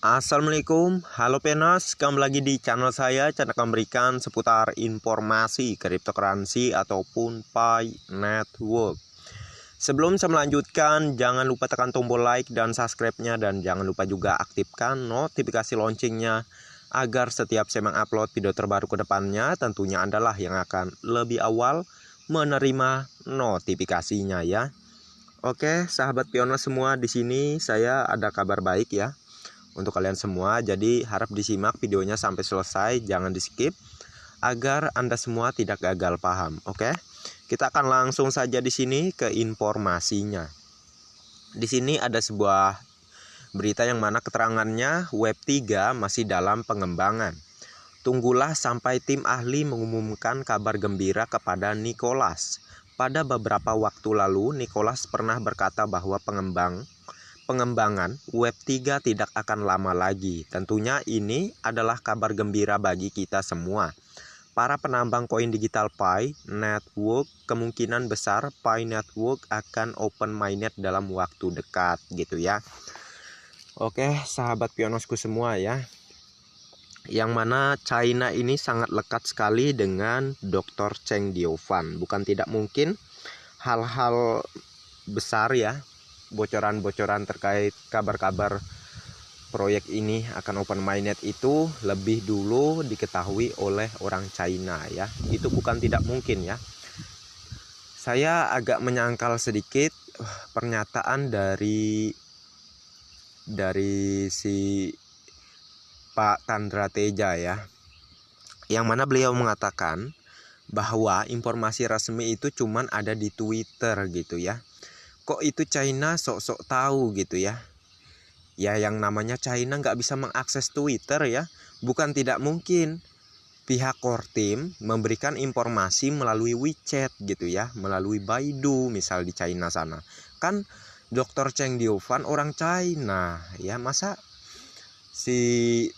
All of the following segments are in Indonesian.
Assalamualaikum, halo Penas, kembali lagi di channel saya. Channel memberikan seputar informasi cryptocurrency ataupun Pi Network. Sebelum saya melanjutkan, jangan lupa tekan tombol like dan subscribe-nya, dan jangan lupa juga aktifkan notifikasi launchingnya agar setiap saya mengupload video terbaru ke depannya, tentunya Anda yang akan lebih awal menerima notifikasinya ya. Oke, sahabat pioner semua, di sini saya ada kabar baik ya untuk kalian semua. Jadi harap disimak videonya sampai selesai, jangan di skip agar Anda semua tidak gagal paham. Oke, kita akan langsung saja di sini ke informasinya. Di sini ada sebuah berita yang mana keterangannya Web3 masih dalam pengembangan. Tunggulah sampai tim ahli mengumumkan kabar gembira kepada Nicholas. Pada beberapa waktu lalu, Nicholas pernah berkata bahwa pengembangan Web3 tidak akan lama lagi. Tentunya ini adalah kabar gembira bagi kita semua. Para penambang koin digital Pi Network, kemungkinan besar Pi Network akan open mainnet dalam waktu dekat gitu ya. Oke, sahabat pionosku semua ya. Yang mana China ini sangat lekat sekali dengan Dr. Cheng Diofan. Bukan tidak mungkin hal-hal besar ya, bocoran-bocoran terkait kabar-kabar proyek ini akan open mainnet itu lebih dulu diketahui oleh orang China ya. Itu bukan tidak mungkin ya. Saya agak menyangkal sedikit pernyataan dari si Pak Chandra Teja ya, yang mana beliau mengatakan bahwa informasi resmi itu cuman ada di Twitter gitu ya. Kok itu China sok-sok tahu gitu ya. Ya yang namanya China nggak bisa mengakses Twitter ya. Bukan tidak mungkin pihak core team memberikan informasi melalui WeChat gitu ya, melalui Baidu misal di China sana. Kan Dr. Cheng Diofan orang China ya, masa si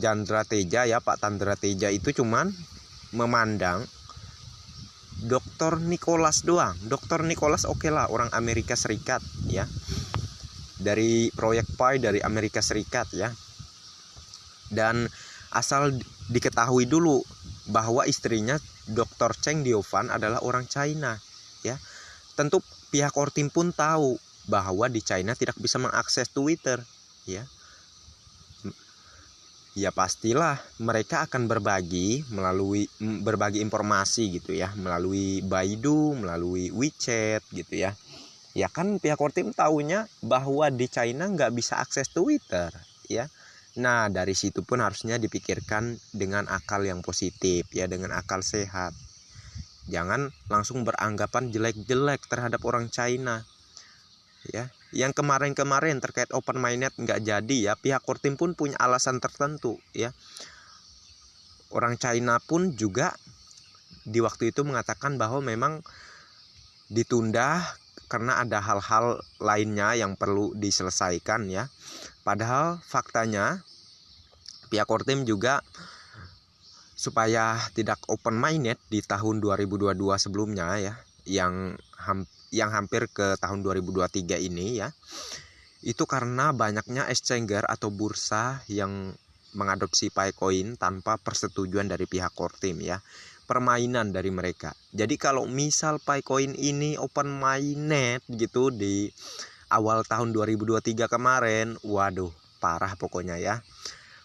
Chandra Teja ya, Pak Chandra Teja itu cuman memandang Dr. Nicholas doang. Dr. Nicholas oke lah, orang Amerika Serikat ya, dari proyek Pi dari Amerika Serikat ya. Dan asal diketahui dulu bahwa istrinya Dr. Cheng Diofan adalah orang China ya. Tentu pihak core team pun tahu bahwa di China tidak bisa mengakses Twitter ya. Ya pastilah mereka akan berbagi informasi gitu ya, melalui Baidu, melalui WeChat gitu ya. Ya kan pihak core team tahunya bahwa di China nggak bisa akses Twitter ya. Nah dari situ pun harusnya dipikirkan dengan akal yang positif ya, dengan akal sehat. Jangan langsung beranggapan jelek-jelek terhadap orang China ya. Yang kemarin-kemarin terkait open mainnet nggak jadi ya, pihak core team pun punya alasan tertentu ya. Orang China pun juga di waktu itu mengatakan bahwa memang ditunda karena ada hal-hal lainnya yang perlu diselesaikan ya. Padahal faktanya pihak core team juga supaya tidak open mainnet di tahun 2022 sebelumnya ya, yang hampir ke tahun 2023 ini ya, itu karena banyaknya exchanger atau bursa yang mengadopsi Picoin tanpa persetujuan dari pihak core team ya, permainan dari mereka. Jadi kalau misal Picoin ini open mainnet gitu di awal tahun 2023 kemarin, waduh parah pokoknya ya.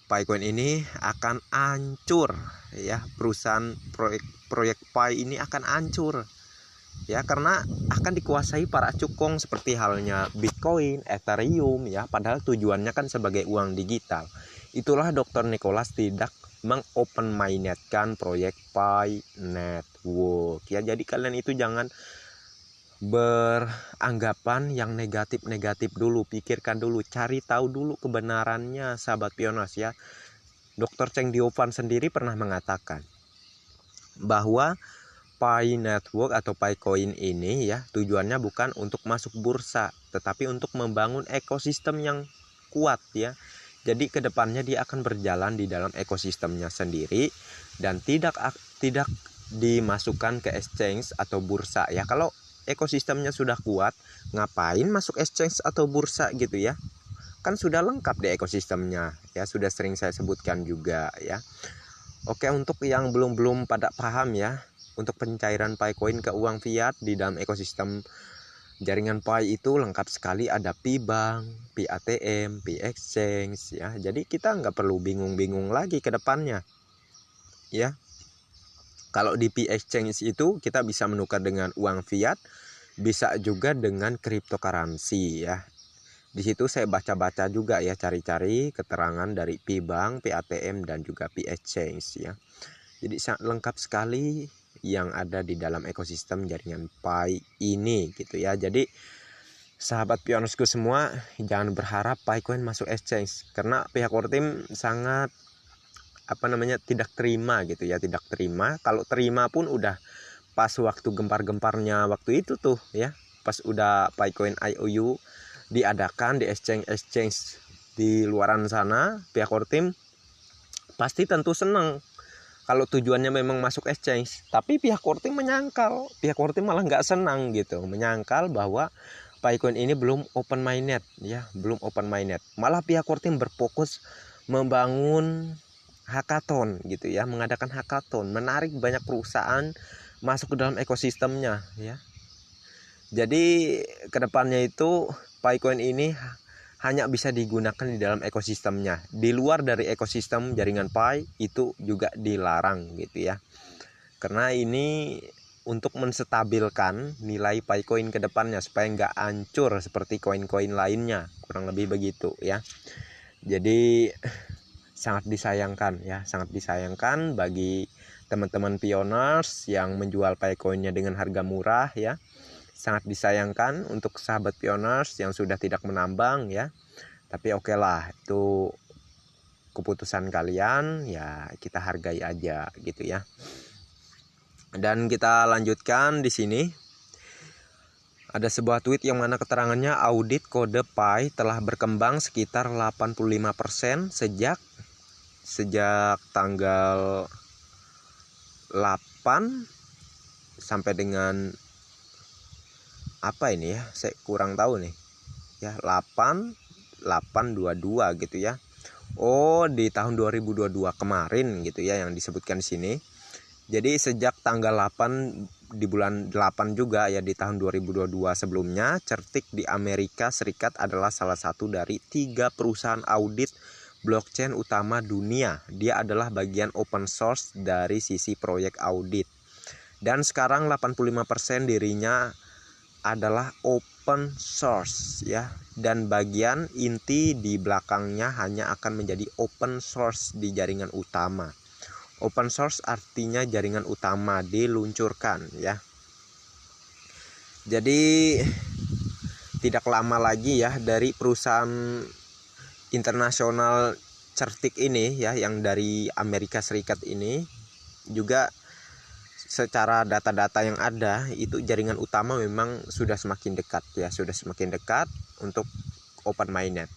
Picoin ini akan hancur ya, perusahaan proyek Pi ini akan hancur ya, karena akan dikuasai para cukong seperti halnya Bitcoin, Ethereum ya, padahal tujuannya kan sebagai uang digital. Itulah Dr. Nicholas tidak mengopen mainnetkan proyek Pi Network ya. Jadi kalian itu jangan beranggapan yang negatif-negatif dulu, pikirkan dulu, cari tahu dulu kebenarannya sahabat pionas ya. Dr. Cheng Diofan sendiri pernah mengatakan bahwa Pi Network atau Picoin ini ya, tujuannya bukan untuk masuk bursa, tetapi untuk membangun ekosistem yang kuat ya. Jadi kedepannya dia akan berjalan di dalam ekosistemnya sendiri dan tidak dimasukkan ke exchange atau bursa ya. Kalau ekosistemnya sudah kuat, ngapain masuk exchange atau bursa gitu ya. kan sudah lengkap di ekosistemnya ya, sudah sering saya sebutkan juga ya. Oke, untuk yang belum pada paham ya, untuk pencairan Picoin ke uang fiat di dalam ekosistem jaringan Pi itu lengkap sekali, ada Pi Bank, Pi ATM, Pi Exchange ya. Jadi kita nggak perlu bingung-bingung lagi ke depannya ya. Kalau di Pi Exchange itu kita bisa menukar dengan uang fiat, bisa juga dengan cryptocurrency ya. Di situ saya baca-baca juga ya, cari-cari keterangan dari Pi Bank, Pi ATM dan juga Pi Exchange ya. Jadi sangat lengkap sekali yang ada di dalam ekosistem jaringan Pi ini gitu ya. Jadi sahabat pionersku semua, jangan berharap Picoin masuk exchange karena pihak Kortim sangat tidak terima gitu ya, tidak terima. Kalau terima pun udah pas waktu gempar-gemparnya waktu itu tuh ya, pas udah Picoin IOU diadakan di exchange di luaran sana, pihak Kortim pasti tentu senang kalau tujuannya memang masuk exchange. Tapi pihak Kortim menyangkal, pihak Kortim malah nggak senang gitu, menyangkal bahwa Picoin ini belum open mainnet ya, belum open mainnet. Malah pihak Kortim berfokus membangun hackathon gitu ya, mengadakan hackathon, menarik banyak perusahaan masuk ke dalam ekosistemnya ya. Jadi kedepannya itu Picoin ini hanya bisa digunakan di dalam ekosistemnya. Di luar dari ekosistem jaringan Pi itu juga dilarang gitu ya. Karena ini untuk menstabilkan nilai Picoin ke depannya supaya nggak hancur seperti koin-koin lainnya, kurang lebih begitu ya. Jadi sangat disayangkan ya, sangat disayangkan bagi teman-teman pioners yang menjual Picoinnya dengan harga murah ya. Sangat disayangkan untuk sahabat pioners yang sudah tidak menambang ya. Tapi oke lah, itu keputusan kalian ya, kita hargai aja gitu ya. Dan kita lanjutkan di sini. Ada sebuah tweet yang mana keterangannya audit kode Pi telah berkembang sekitar 85% sejak tanggal 8 sampai dengan apa ini ya, saya kurang tahu nih ya, 8/8/22 gitu ya. Oh, di tahun 2022 kemarin gitu ya yang disebutkan di sini. Jadi sejak tanggal 8 di bulan 8 juga ya, di tahun 2022 sebelumnya, Certik di Amerika Serikat adalah salah satu dari 3 perusahaan audit blockchain utama dunia. Dia adalah bagian open source dari sisi proyek audit. Dan sekarang 85% dirinya adalah open source ya. Dan bagian inti di belakangnya hanya akan menjadi open source di jaringan utama. Open source artinya jaringan utama diluncurkan ya. Jadi tidak lama lagi ya, dari perusahaan internasional Certik ini ya, yang dari Amerika Serikat ini juga, secara data-data yang ada itu jaringan utama memang sudah semakin dekat ya, sudah semakin dekat untuk open mainnet.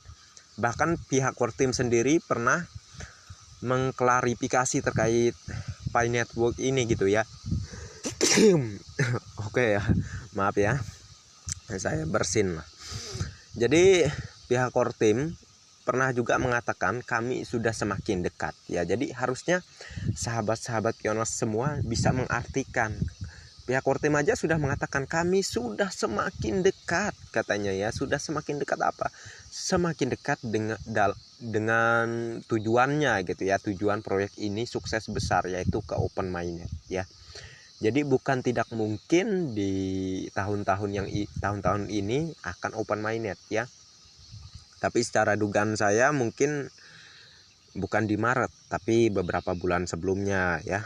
Bahkan pihak Kortim sendiri pernah mengklarifikasi terkait Pi Network ini gitu ya. Oke ya, maaf ya, saya bersin lah. Jadi pihak Kortim pernah juga mengatakan kami sudah semakin dekat ya. Jadi harusnya sahabat-sahabat pioners semua bisa mengartikan. Pihak Kortim aja sudah mengatakan kami sudah semakin dekat katanya ya. Sudah semakin dekat apa? Semakin dekat dengan tujuannya gitu ya. Tujuan proyek ini sukses besar, yaitu ke open mainnet ya. Jadi bukan tidak mungkin di tahun-tahun ini akan open mainnet ya. Tapi secara dugaan saya mungkin bukan di Maret, tapi beberapa bulan sebelumnya ya.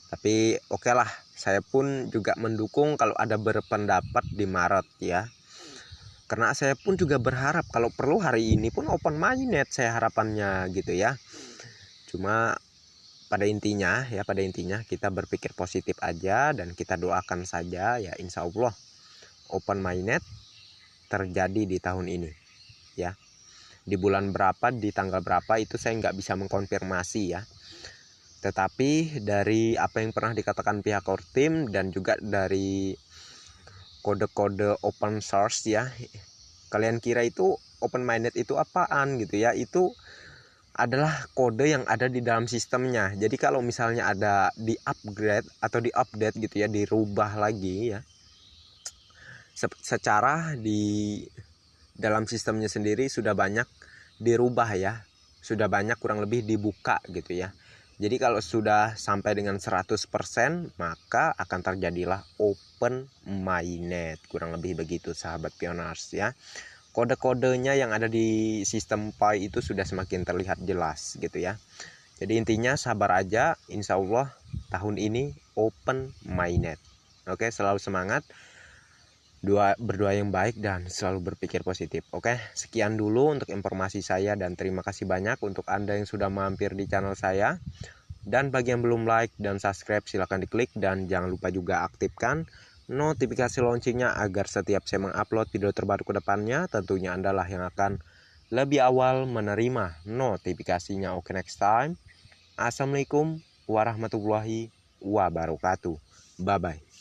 Tapi oke lah, saya pun juga mendukung kalau ada berpendapat di Maret ya. Karena saya pun juga berharap kalau perlu hari ini pun open mainnet, saya harapannya gitu ya. Cuma pada intinya kita berpikir positif aja dan kita doakan saja ya, insya Allah open mainnet terjadi di tahun ini ya. Di bulan berapa, di tanggal berapa itu saya nggak bisa mengkonfirmasi ya. Tetapi dari apa yang pernah dikatakan pihak Kortim dan juga dari kode-kode open source ya, kalian kira itu open minded itu apaan gitu ya. Itu adalah kode yang ada di dalam sistemnya. Jadi kalau misalnya ada di upgrade atau di update gitu ya, dirubah lagi ya, secara di dalam sistemnya sendiri sudah banyak dirubah ya, sudah banyak kurang lebih dibuka gitu ya. Jadi kalau sudah sampai dengan 100%, maka akan terjadilah open mainnet, kurang lebih begitu sahabat pioners ya. Kode-kodenya yang ada di sistem Pi itu sudah semakin terlihat jelas gitu ya. Jadi intinya sabar aja, insya Allah tahun ini open mainnet. Oke, selalu semangat, berdoa yang baik dan selalu berpikir positif. Oke, sekian dulu untuk informasi saya dan terima kasih banyak untuk Anda yang sudah mampir di channel saya. Dan bagi yang belum like dan subscribe silahkan diklik dan jangan lupa juga aktifkan notifikasi loncengnya agar setiap saya mengupload video terbaru ke depannya tentunya Anda lah yang akan lebih awal menerima notifikasinya. Oke, next time. Assalamualaikum warahmatullahi wabarakatuh. Bye bye.